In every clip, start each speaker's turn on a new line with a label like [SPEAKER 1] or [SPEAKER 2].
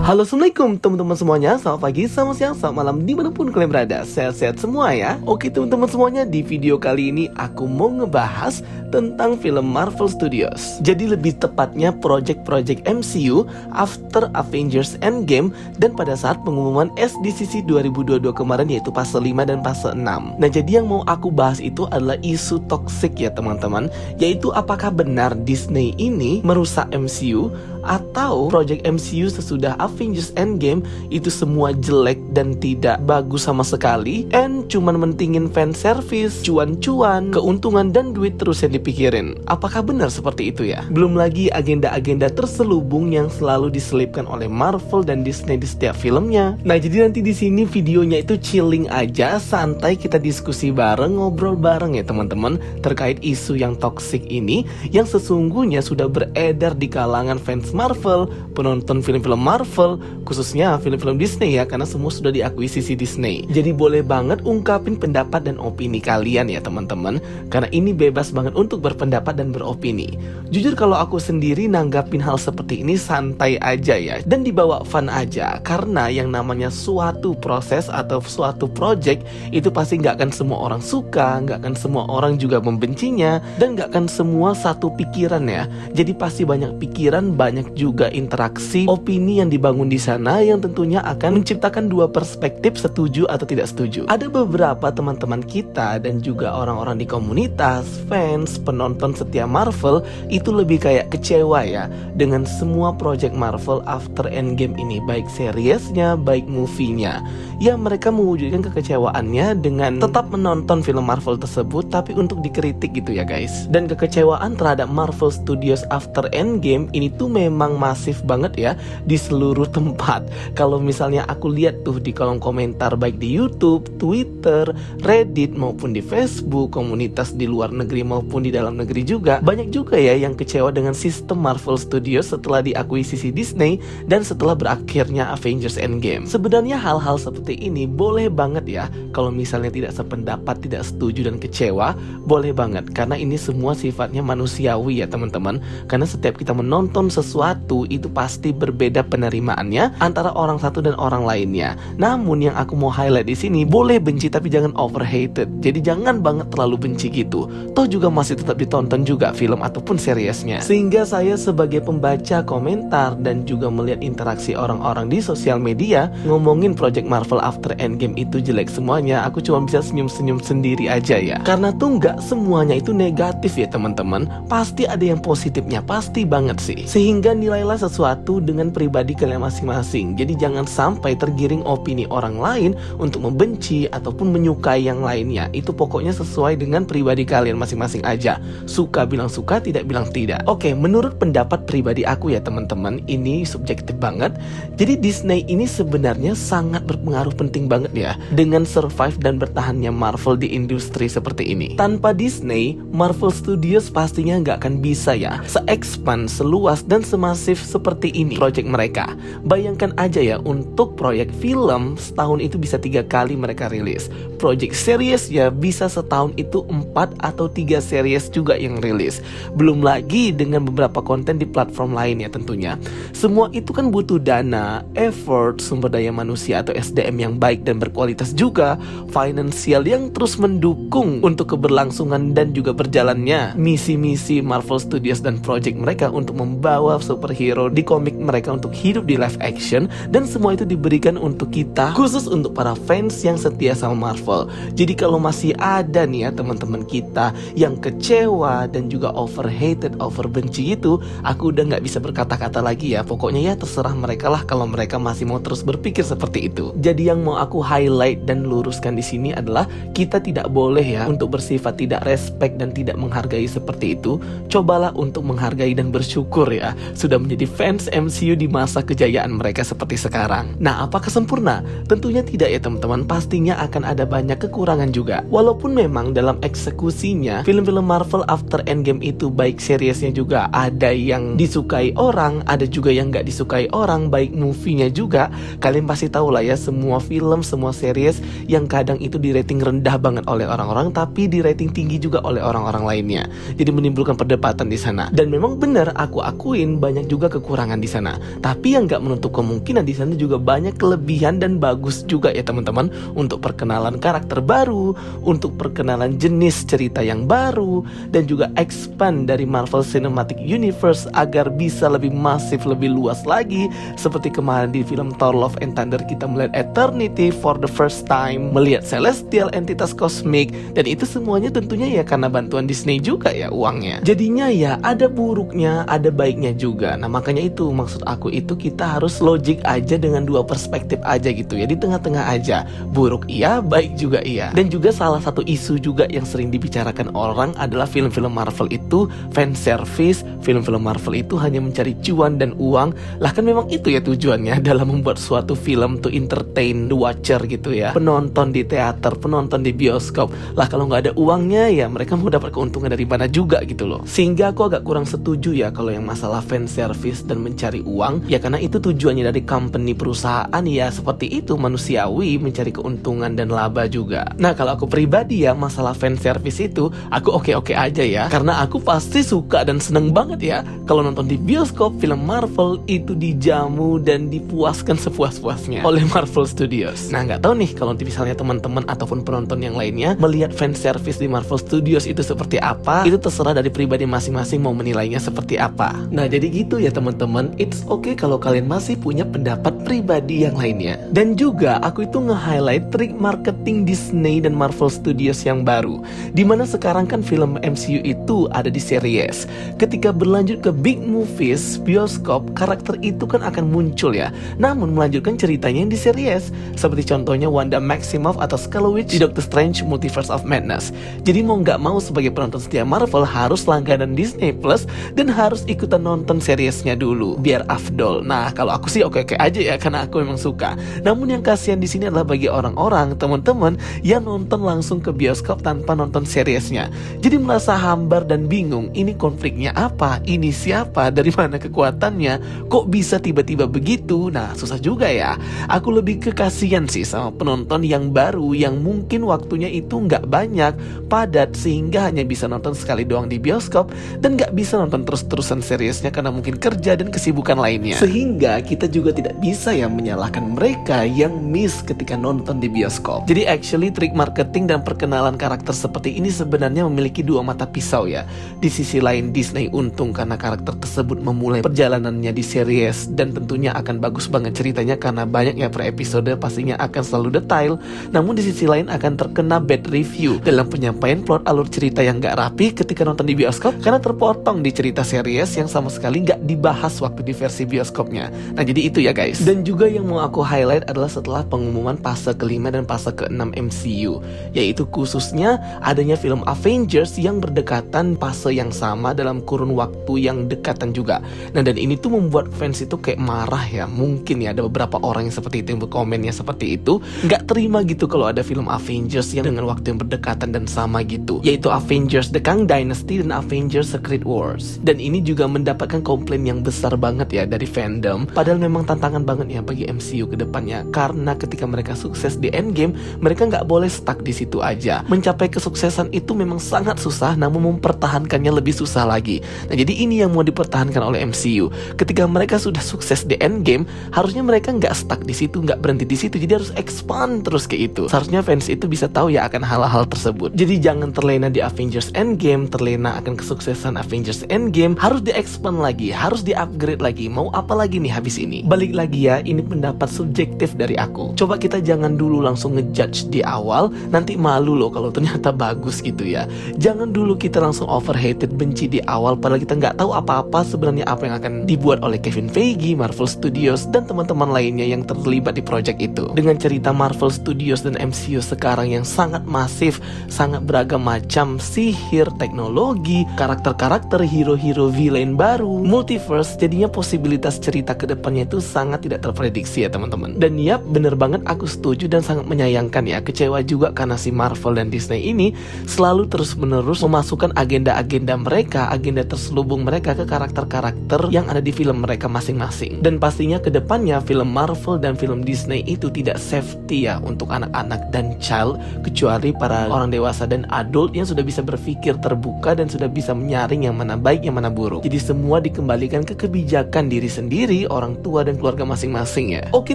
[SPEAKER 1] Halo, assalamualaikum teman-teman semuanya. Selamat pagi, selamat siang, selamat malam, dimanapun kalian berada. Sehat-sehat semua ya. Oke teman-teman semuanya, di video kali ini aku mau ngebahas tentang film Marvel Studios. Jadi lebih tepatnya project-project MCU after Avengers Endgame dan pada saat pengumuman SDCC 2022 kemarin, yaitu fase 5 dan fase 6. Nah, jadi yang mau aku bahas itu adalah isu toxic ya teman-teman, yaitu apakah benar Disney ini merusak MCU atau project MCU sesudah Avengers Endgame itu semua jelek dan tidak bagus sama sekali, and cuman mentingin fan service, cuan-cuan, keuntungan dan duit terus yang dipikirin. Apakah benar seperti itu ya? Belum lagi agenda-agenda terselubung yang selalu diselipkan oleh Marvel dan Disney di setiap filmnya. Nah, jadi nanti di sini videonya itu chilling aja, santai, kita diskusi bareng, ngobrol bareng ya teman-teman terkait isu yang toxic ini yang sesungguhnya sudah beredar di kalangan fans Marvel, penonton film-film Marvel, khususnya film-film Disney ya, karena semua sudah diakuisisi Disney. Jadi boleh banget ungkapin pendapat dan opini kalian ya teman-teman, karena ini bebas banget untuk berpendapat dan beropini. Jujur kalau aku sendiri nanggapin hal seperti ini santai aja ya, dan dibawa fun aja, karena yang namanya suatu proses atau suatu project itu pasti nggak akan semua orang suka, nggak akan semua orang juga membencinya, dan nggak akan semua satu pikiran ya. Jadi pasti banyak pikiran, banyak juga interaksi, opini yang dibangun di sana yang tentunya akan menciptakan dua perspektif, setuju atau tidak setuju. Ada beberapa teman-teman kita dan juga orang-orang di komunitas, fans, penonton setia Marvel itu lebih kayak kecewa ya dengan semua project Marvel after Endgame ini, baik seriesnya, baik movie-nya. Ya, mereka mewujudkan kekecewaannya dengan tetap menonton film Marvel tersebut tapi untuk dikritik gitu ya guys. Dan kekecewaan terhadap Marvel Studios after Endgame ini tuh memang masif banget ya di seluruh tempat. Kalau misalnya aku lihat tuh di kolom komentar baik di YouTube, Twitter, Reddit maupun di Facebook, komunitas di luar negeri maupun di dalam negeri juga, banyak juga ya yang kecewa dengan sistem Marvel Studios setelah diakuisisi Disney dan setelah berakhirnya Avengers Endgame. Sebenarnya hal-hal seperti ini boleh banget ya, kalau misalnya tidak sependapat, tidak setuju dan kecewa, boleh banget, karena ini semua sifatnya manusiawi ya teman-teman. Karena setiap kita menonton sesuatu itu pasti berbeda penerimaannya antara orang satu dan orang lainnya. Namun yang aku mau highlight di sini, boleh benci tapi jangan overhated. Jadi jangan banget terlalu benci gitu. Toh juga masih tetap ditonton juga film ataupun seriesnya. Sehingga saya sebagai pembaca komentar dan juga melihat interaksi orang-orang di sosial media ngomongin project Marvel after Endgame itu jelek semuanya, aku cuma bisa senyum-senyum sendiri aja ya. Karena tuh nggak semuanya itu negatif ya teman-teman. Pasti ada yang positifnya, pasti banget sih. Sehingga nilailah sesuatu dengan pribadi kalian masing-masing. Jadi jangan sampai tergiring opini orang lain untuk membenci ataupun menyukai yang lainnya. Itu pokoknya sesuai dengan pribadi kalian masing-masing aja. Suka bilang suka, tidak bilang tidak. Oke, menurut pendapat pribadi aku ya teman-teman, ini subjektif banget. Jadi Disney ini sebenarnya sangat berpengaruh penting banget ya dengan survive dan bertahannya Marvel di industri seperti ini. Tanpa Disney, Marvel Studios pastinya nggak akan bisa ya se-expand, seluas dan semasif seperti ini project mereka. Bayangkan aja ya, untuk proyek film setahun itu bisa 3 kali mereka rilis. Project series ya bisa setahun itu 4 atau 3 series juga yang rilis. Belum lagi dengan beberapa konten di platform lain ya tentunya. Semua itu kan butuh dana, effort, sumber daya manusia atau SDM yang baik dan berkualitas juga, finansial yang terus mendukung untuk keberlangsungan dan juga berjalannya misi-misi Marvel Studios dan project mereka untuk membawa superhero di komik mereka untuk hidup di live action, dan semua itu diberikan untuk kita, khusus untuk para fans yang setia sama Marvel. Jadi kalau masih ada nih ya teman-teman kita yang kecewa dan juga overhated, overbenci itu, aku udah nggak bisa berkata-kata lagi ya. Pokoknya ya terserah mereka lah kalau mereka masih mau terus berpikir seperti itu. Jadi yang mau aku highlight dan luruskan di sini adalah kita tidak boleh ya untuk bersifat tidak respect dan tidak menghargai seperti itu. Cobalah untuk menghargai dan bersyukur ya sudah menjadi fans MCU di masa kejayaan mereka seperti sekarang. Nah, apakah sempurna? Tentunya tidak ya teman-teman. Pastinya akan ada banyak kekurangan juga. Walaupun memang dalam eksekusinya film-film Marvel after Endgame itu baik seriesnya juga ada yang disukai orang, ada juga yang nggak disukai orang, baik movie-nya juga. Kalian pasti tahu lah ya, semua film, semua series yang kadang itu di rating rendah banget oleh orang-orang, tapi di rating tinggi juga oleh orang-orang lainnya. Jadi menimbulkan perdebatan di sana. Dan memang benar, aku akuin banyak juga kekurangan di sana. Tapi yang nggak menutup kemungkinan di sana juga banyak kelebihan dan bagus juga ya teman-teman, untuk perkenalan karakter baru, untuk perkenalan jenis cerita yang baru, dan juga expand dari Marvel Cinematic Universe agar bisa lebih masif, lebih luas lagi. Seperti kemarin di film Thor Love and Thunder kita melihat Eternity for the first time, melihat Celestial entitas kosmik, dan itu semuanya tentunya ya karena bantuan Disney juga ya uangnya. Jadinya ya ada buruknya, ada baiknya juga. Nah makanya itu maksud aku itu kita harus logik aja dengan dua perspektif aja gitu ya, di tengah-tengah aja, buruk iya, baik juga iya. Dan juga salah satu isu juga yang sering dibicarakan orang adalah film-film Marvel itu fan service, film-film Marvel itu hanya mencari cuan dan uang. Lah kan memang itu ya tujuannya dalam membuat suatu film to entertain the watcher gitu ya, penonton di teater, penonton di bioskop. Lah kalau nggak ada uangnya ya mereka mau dapat keuntungan dari mana juga gitu loh. Sehingga aku agak kurang setuju ya kalau yang masalah fan service dan mencari uang, ya karena itu tujuannya dari company perusahaan ya seperti itu, manusiawi, mencari keuntungan dan laba juga. Nah kalau aku pribadi ya masalah fan service itu aku oke-oke aja ya, karena aku pasti suka dan seneng banget ya kalau nonton di bioskop film Marvel itu dijamu dan dipuaskan sepuas-puasnya oleh Marvel Studios. Nah nggak tahu nih kalau misalnya teman-teman ataupun penonton yang lainnya melihat fan service di Marvel Studios itu seperti apa, itu terserah dari pribadi masing-masing mau menilainya seperti apa. Nah jadi gitu ya teman-teman, it's okay kalau kalian masih punya pendapat pribadi yang lainnya. Dan juga aku itu nge-highlight trik marketing Disney dan Marvel Studios yang baru, dimana sekarang kan film MCU itu ada di series. Ketika berlanjut ke big movies, bioskop, karakter itu kan akan muncul ya, namun melanjutkan ceritanya yang di series. Seperti contohnya Wanda Maximoff atau Scarlet Witch di Doctor Strange Multiverse of Madness. Jadi mau nggak mau sebagai penonton setia Marvel harus langganan Disney Plus dan harus ikutan nonton seriesnya dulu biar afdol. Nah kalau aku sih oke-oke aja ya karena aku memang suka. Namun yang kasihan di sini adalah bagi orang-orang, teman-teman yang nonton langsung ke bioskop tanpa nonton seriesnya. Jadi merasa hambar dan bingung, ini konfliknya apa? Ini siapa? Dari mana kekuatannya? Kok bisa tiba-tiba begitu? Nah susah juga ya. Aku lebih ke kasihan sih sama penonton yang baru yang mungkin waktunya itu nggak banyak, padat, sehingga hanya bisa nonton sekali doang di bioskop dan nggak bisa nonton terus-terusan seriesnya karena mungkin kerja dan kesibukan lainnya. Sehingga kita juga tidak bisa ya menyalahkan mereka yang miss ketika nonton di bioskop. Jadi actually trik marketing dan perkenalan karakter seperti ini sebenarnya memiliki dua mata pisau ya. Di sisi lain Disney untung karena karakter tersebut memulai perjalanannya di series dan tentunya akan bagus banget ceritanya karena banyak ya per episode, pastinya akan selalu detail. Namun di sisi lain akan terkena bad review dalam penyampaian plot alur cerita yang gak rapi ketika nonton di bioskop karena terpotong di cerita series yang sama sekali gak dibahas waktu di versi bioskopnya. Nah jadi itu ya guys. Dan juga yang mau aku highlight adalah setelah pengumuman fase kelima dan fase ke-6 MCU, yaitu khususnya adanya film Avengers yang berdekatan fase yang sama dalam kurun waktu yang dekatan juga. Nah dan ini tuh membuat fans itu kayak marah ya. Mungkin ya ada beberapa orang yang seperti itu yang berkomennya seperti itu, nggak terima gitu kalau ada film Avengers yang dengan waktu yang berdekatan dan sama gitu, yaitu Avengers The Kang Dynasty dan Avengers Secret Wars. Dan ini juga mendapatkan komplain yang besar banget ya dari fandom. Padahal memang tantangan banget ya bagi MCU ke depannya, karena ketika mereka sukses di Endgame, mereka nggak boleh stuck di situ aja. Mencapai kesuksesan itu memang sangat susah, namun mempertahankannya lebih susah lagi. Nah jadi ini yang mau dipertahankan oleh MCU. Ketika mereka sudah sukses di Endgame, harusnya mereka nggak stuck di situ, nggak berhenti di situ. Jadi harus expand terus kayak itu. Seharusnya fans itu bisa tahu ya akan hal-hal tersebut. Jadi jangan terlena di Avengers Endgame, terlena akan kesuksesan Avengers Endgame, harus di-expand lagi, harus di-upgrade lagi. Mau apa lagi nih habis ini? Balik lagi ya, ini pendapat subjektif dari aku. Coba kita jangan dulu langsung ngejudge di awal, nanti malu loh kalau ternyata bagus gitu ya. Jangan dulu kita langsung overhated, benci di awal, padahal kita nggak tahu apa-apa sebenarnya apa yang akan dibuat oleh Kevin Feige, Marvel Studios, dan teman-teman lainnya yang terlibat di project itu. Dengan cerita Marvel Studios dan MCU sekarang yang sangat masif, sangat beragam macam sihir, teknologi, karakter-karakter, hero-hero villain baru, multiverse, jadinya posibilitas cerita ke depannya itu sangat tidak terprediksi ya teman-teman. Dan yap, bener banget aku setuju dan sangat menyayangkan ya, kecewa juga karena si Marvel dan Disney ini selalu terus-menerus memasukkan agenda-agenda mereka, agenda terselubung mereka ke karakter-karakter yang ada di film mereka masing-masing. Dan pastinya kedepannya film Marvel dan film Disney itu tidak safety ya untuk anak-anak dan child, kecuali para orang dewasa dan adult yang sudah bisa berpikir terbuka dan sudah bisa menyaring yang mana baik, yang mana buruk. Jadi semua dikembalikan ke kebijakan diri sendiri, orang tua dan keluarga masing-masing ya. Oke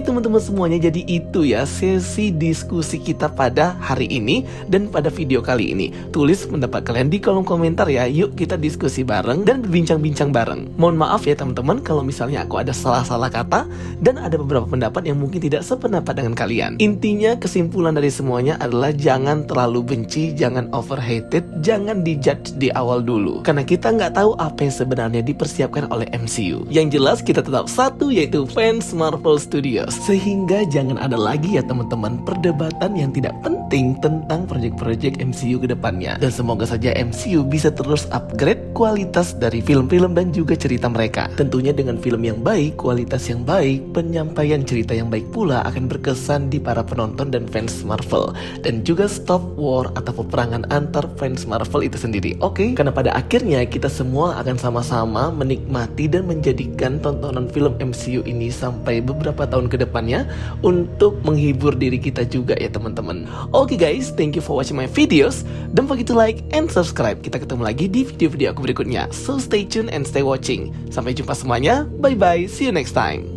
[SPEAKER 1] teman-teman semuanya, jadi itu ya sesi diskusi kita pada hari ini dan pada video kali ini. Tulis pendapat kalian di kolom komentar ya. Yuk kita diskusi bareng dan berbincang-bincang bareng. Mohon maaf ya teman-teman kalau misalnya aku ada salah-salah kata dan ada beberapa pendapat yang mungkin tidak sependapat dengan kalian. Intinya kesimpulan dari semuanya adalah jangan terlalu benci, jangan overhated, jangan dijudge di awal dulu, karena kita nggak tahu apa yang sebenarnya dipersiapkan oleh MCU. Yang jelas kita tetap satu, yaitu fans Marvel Studios. Sehingga jangan ada lagi ya teman-teman perdebatan yang tidak penting tentang proyek-proyek MCU ke depannya. Dan semoga saja MCU bisa terus upgrade kualitas dari film-film dan juga cerita mereka. Tentunya dengan film yang baik, kualitas yang baik, penyampaian cerita yang baik pula akan berkesan di para penonton dan fans Marvel. Dan juga stop war atau peperangan antar fans Marvel itu sendiri. Oke? Karena pada akhirnya kita semua akan sama-sama menikmati dan menjadikan tontonan film MCU ini sampai beberapa tahun ke depannya untuk menghibur diri kita juga ya teman-teman. Oke guys, thank you for watching my videos. Don't forget to like and subscribe. Kita ketemu lagi di video-video aku berikutnya. So stay tuned and stay watching. Sampai jumpa semuanya. Bye bye. See you next time.